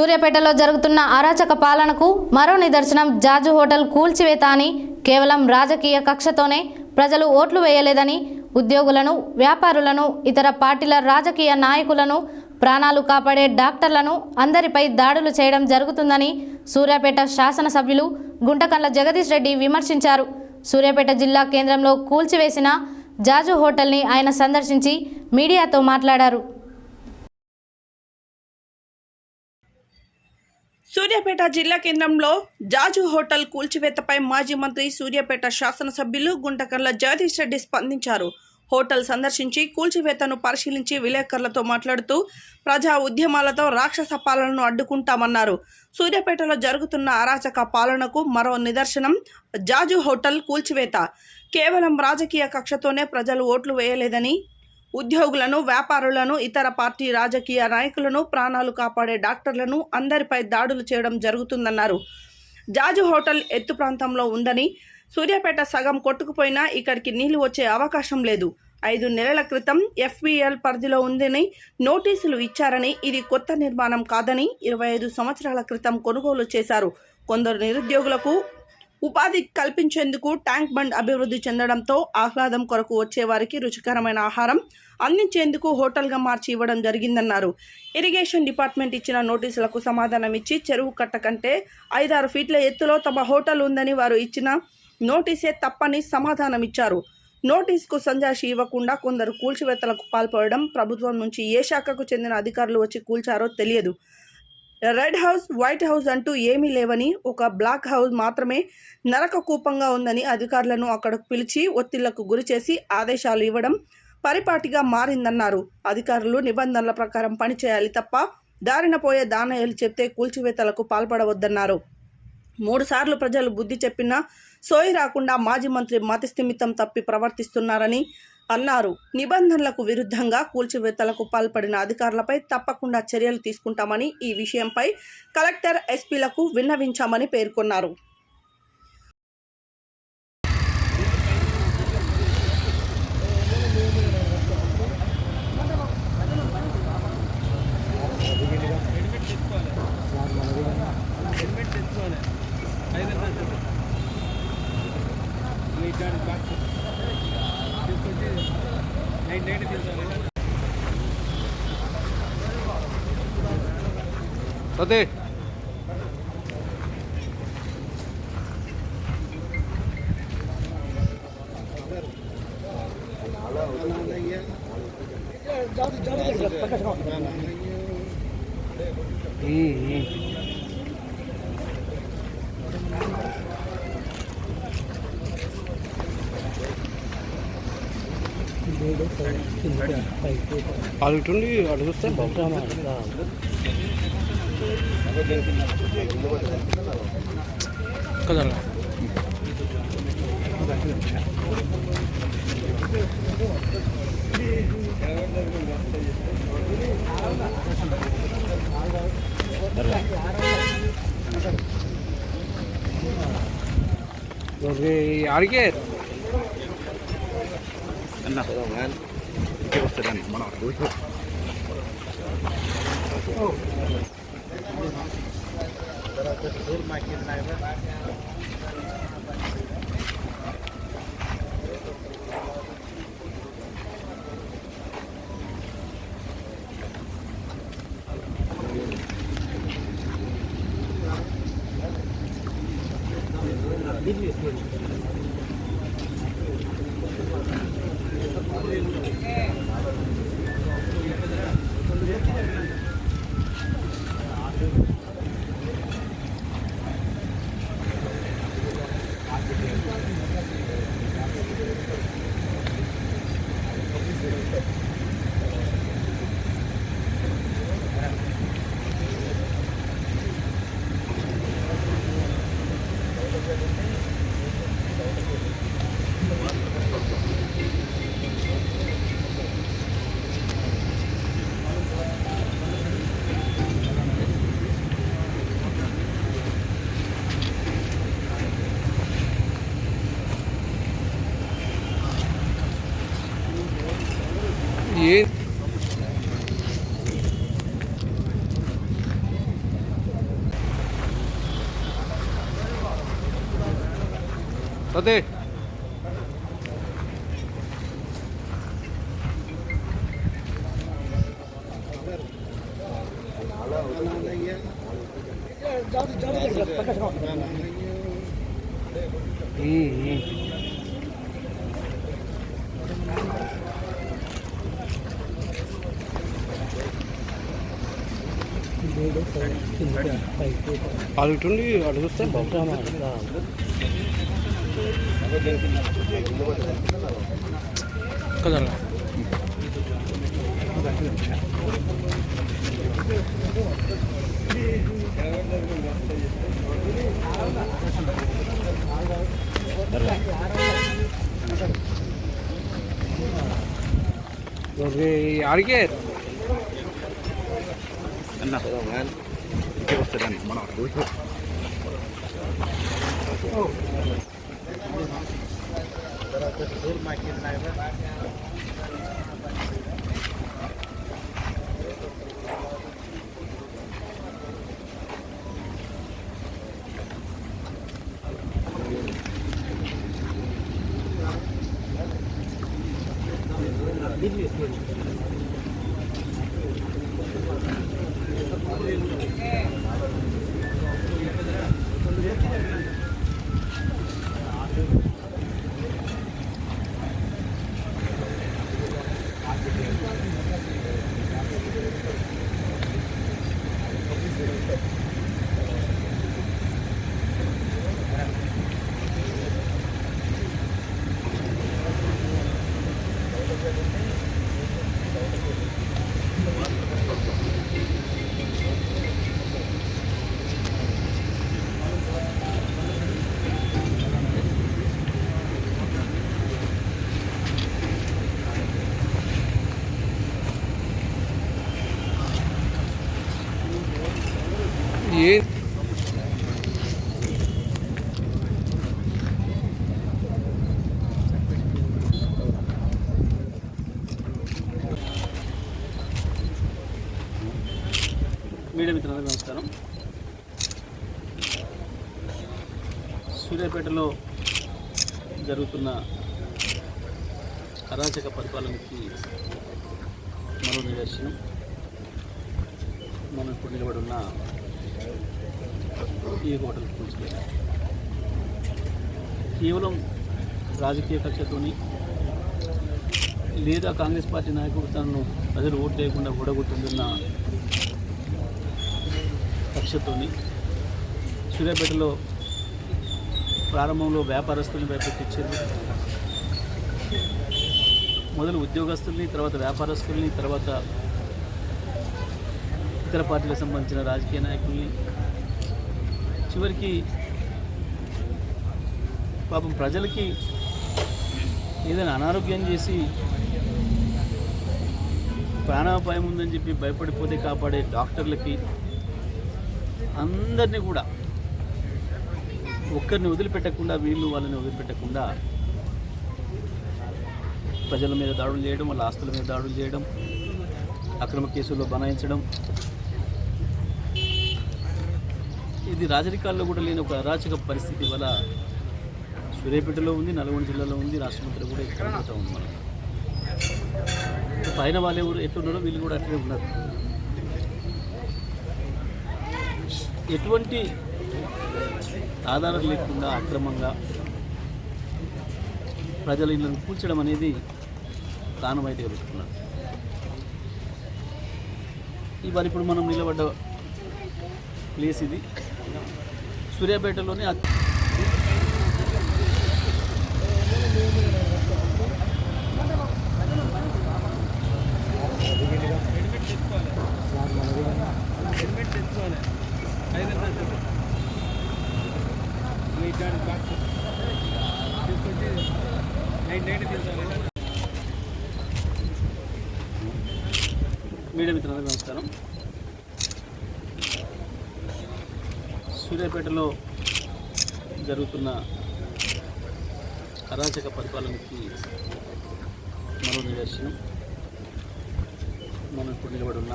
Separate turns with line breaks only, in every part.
సూర్యాపేటలో జరుగుతున్న అరాచక పాలనకు మరో నిదర్శనం జాజు హోటల్ కూల్చివేత అని కేవలం రాజకీయ కక్షతోనే ప్రజలు ఓట్లు వేయలేదని ఉద్యోగులను వ్యాపారులను ఇతర పార్టీల రాజకీయ నాయకులను ప్రాణాలు కాపాడే డాక్టర్లను అందరిపై దాడులు చేయడం జరుగుతుందని సూర్యాపేట శాసనసభ్యులు గుంటకండ్ల జగదీష్ రెడ్డి విమర్శించారు. సూర్యాపేట జిల్లా కేంద్రంలో కూల్చివేసిన జాజు హోటల్ని ఆయన సందర్శించి మీడియాతో మాట్లాడారు.
సూర్యాపేట జిల్లా కేంద్రంలో జాజు హోటల్ కూల్చివేతపై మాజీ మంత్రి సూర్యాపేట శాసనసభ్యులు గుంటకండ్ల జగదీష్ రెడ్డి స్పందించారు. హోటల్ సందర్శించి కూల్చివేతను పరిశీలించి విలేకరులతో మాట్లాడుతూ ప్రజా ఉద్యమాలతో రాక్షస పాలనను అడ్డుకుంటామన్నారు. సూర్యాపేటలో జరుగుతున్న అరాచక పాలనకు మరో నిదర్శనం జాజు హోటల్ కూల్చివేత. కేవలం రాజకీయ కక్షతోనే ప్రజలు ఓట్లు వేయలేదని ఉద్యోగులను వ్యాపారులను ఇతర పార్టీ రాజకీయ నాయకులను ప్రాణాలు కాపాడే డాక్టర్లను అందరిపై దాడులు చేయడం జరుగుతుందన్నారు. జాజు హోటల్ ఎత్తు ప్రాంతంలో ఉందని, సూర్యాపేట సగం కొట్టుకుపోయినా ఇక్కడికి నీళ్లు వచ్చే అవకాశం లేదు. 5 నెలల క్రితం FBL పరిధిలో ఉందని నోటీసులు ఇచ్చారని, ఇది కొత్త నిర్మాణం కాదని 25 సంవత్సరాల క్రితం కొనుగోలు చేశారు. కొందరు నిరుద్యోగులకు ఉపాధి కల్పించేందుకు ట్యాంక్ బండ్ అభివృద్ధి చెందడంతో ఆహ్లాదం కొరకు వచ్చేవారికి రుచికరమైన ఆహారం అందించేందుకు హోటల్గా మార్చి ఇవ్వడం జరిగిందన్నారు. ఇరిగేషన్ డిపార్ట్మెంట్ ఇచ్చిన నోటీసులకు సమాధానం ఇచ్చి చెరువు కట్ట కంటే 5-6 ఫీట్ల ఎత్తులో తమ హోటల్ ఉందని వారు ఇచ్చిన నోటీసే తప్పని సమాధానం ఇచ్చారు. నోటీసుకు సంజాయిషి ఇవ్వకుండా కొందరు కూల్చివేతలకు పాల్పడడం, ప్రభుత్వం నుంచి ఏ శాఖకు చెందిన అధికారులు వచ్చి కూల్చారో తెలియదు. రెడ్ హౌస్, వైట్ హౌస్ అంటూ ఏమీ లేవని, ఒక బ్లాక్ హౌస్ మాత్రమే నరక కూపంగా ఉందని అధికారులను అక్కడకు పిలిచి ఒత్తిళ్లకు గురిచేసి ఆదేశాలు ఇవ్వడం పరిపాటిగా మారిందన్నారు. అధికారులు నిబంధనల ప్రకారం పనిచేయాలి తప్ప దారిన పోయే దానయ్యలు చెప్తే కూల్చివేతలకు పాల్పడవద్దన్నారు. 3 సార్లు ప్రజలు బుద్ధి చెప్పినా సోయి రాకుండా మాజీ మంత్రి మతిస్థిమితం తప్పి ప్రవర్తిస్తున్నారని అన్నారు. నిబంధనలకు విరుద్ధంగా కూల్చివేతలకు పాల్పడిన అధికారులపై తప్పకుండా చర్యలు తీసుకుంటామని, ఈ విషయంపై కలెక్టర్, ఎస్పీలకు విన్నవించామని పేర్కొన్నారు.
అదే అడుగుతుంది అడుగుస్తే కదా అడిగే అన్న వస్తుందని మన సతీష్ అది ఇటుండి అటు చూస్తే కదా ఆడికే అన్న వస్తుందన్న మనం ఏ
మీడియా మిత్రులకు నమస్కారం. సూర్యాపేటలో జరుగుతున్న అరాచక పరిపాలనకి మరో నిదర్శనం మనం ఇప్పుడు నిలబడున్న ఈ హోటల్ కూల్చివేత. కేవలం రాజకీయ కక్షతోని లేదా కాంగ్రెస్ పార్టీ నాయకుడు తనను ప్రజలు ఓటు లేకుండా ఓడగొట్టుందన్న కక్షతోని సూర్యాపేటలో ప్రారంభంలో వ్యాపారస్తుల్ని భయపెట్టించారు. మొదలు ఉద్యోగస్తుల్ని, తర్వాత వ్యాపారస్తుల్ని, తర్వాత ఇతర పార్టీలకు సంబంధించిన రాజకీయ నాయకుల్ని, చివరికి పాపం ప్రజలకి ఏదైనా అనారోగ్యం చేసి ప్రాణాపాయం ఉందని చెప్పి భయపడిపోతే కాపాడే డాక్టర్లకి అందరినీ కూడా ఒక్కరిని వదిలిపెట్టకుండా, వీళ్ళు వాళ్ళని వదిలిపెట్టకుండా ప్రజల మీద దాడులు చేయడం, వాళ్ళ ఆస్తుల మీద దాడులు చేయడం, అక్రమ కేసుల్లో బనాయించడం, ఇది రాజరికాల్లో కూడా లేని ఒక అరాచక పరిస్థితి వల్ల సూర్యాపేటలో ఉంది, నల్గొండ జిల్లాలో ఉంది, రాష్ట్రమంత్రి కూడా ఇక్కడ పోతూ ఉంది. మనం పైన వాళ్ళు ఎవరు ఎట్లున్నారో వీళ్ళు కూడా అట్లే ఉన్నారు. ఎటువంటి ఆధారం లేకుండా అక్రమంగా ప్రజల ఇళ్లను కూల్చడం అనేది ప్రాణమైతే పెట్టుకున్నారు. ఇవాళ ఇప్పుడు మనం నిలబడ్డ ప్లేస్ ఇది సూర్యాపేటలోనే మీడియా మిత్రులకు నమస్కారం. సూర్యాపేటలో జరుగుతున్న అరాచక పరిపాలనకి మరో నిదర్శనం మనం ఇప్పుడు నిలబడున్న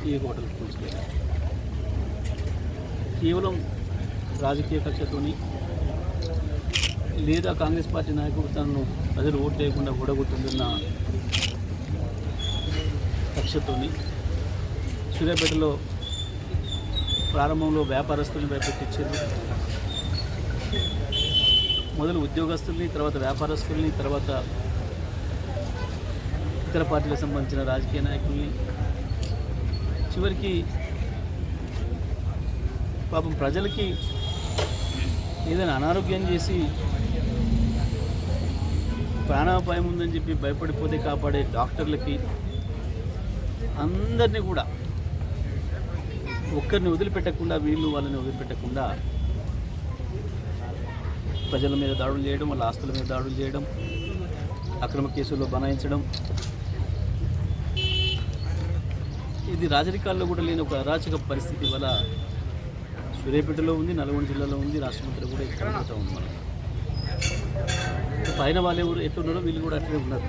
ఈ హోటల్ కూల్చివేత. కేవలం రాజకీయ కక్షతోని లేదా కాంగ్రెస్ పార్టీ నాయకుడు తనను ప్రజలు ఓటు లేకుండా ఓడగొట్టుందన్న కక్షతోని సూర్యాపేటలో ప్రారంభంలో వ్యాపారస్తుల్ని భయపెట్టించారు. మొదలు ఉద్యోగస్తుల్ని, తర్వాత వ్యాపారస్తుల్ని, తర్వాత ఇతర పార్టీలకు సంబంధించిన రాజకీయ నాయకుల్ని, చివరికి పాపం ప్రజలకి ఏదైనా అనారోగ్యం చేసి ప్రాణాపాయం ఉందని చెప్పి భయపడిపోతే కాపాడే డాక్టర్లకి అందరినీ కూడా ఒక్కరిని వదిలిపెట్టకుండా, వీళ్ళు వాళ్ళని వదిలిపెట్టకుండా ప్రజల మీద దాడులు చేయడం, వాళ్ళ ఆస్తుల మీద దాడులు చేయడం, అక్రమ కేసుల్లో బనాయించడం, ఇది రాజరికాల్లో కూడా లేని ఒక అరాచక పరిస్థితి వల్ల సూర్యాపేటలో ఉంది, నల్గొండ జిల్లాలో ఉంది, రాష్ట్రమంత్రి కూడా ఇక్కడ పోతూ ఉంది. మనం పైన వాళ్ళు ఎవరు ఎట్లున్నారో వీళ్ళు కూడా అట్లే ఉన్నారు.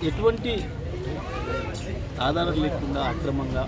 ఎటువంటి ఆధారం లేకుండా అక్రమంగా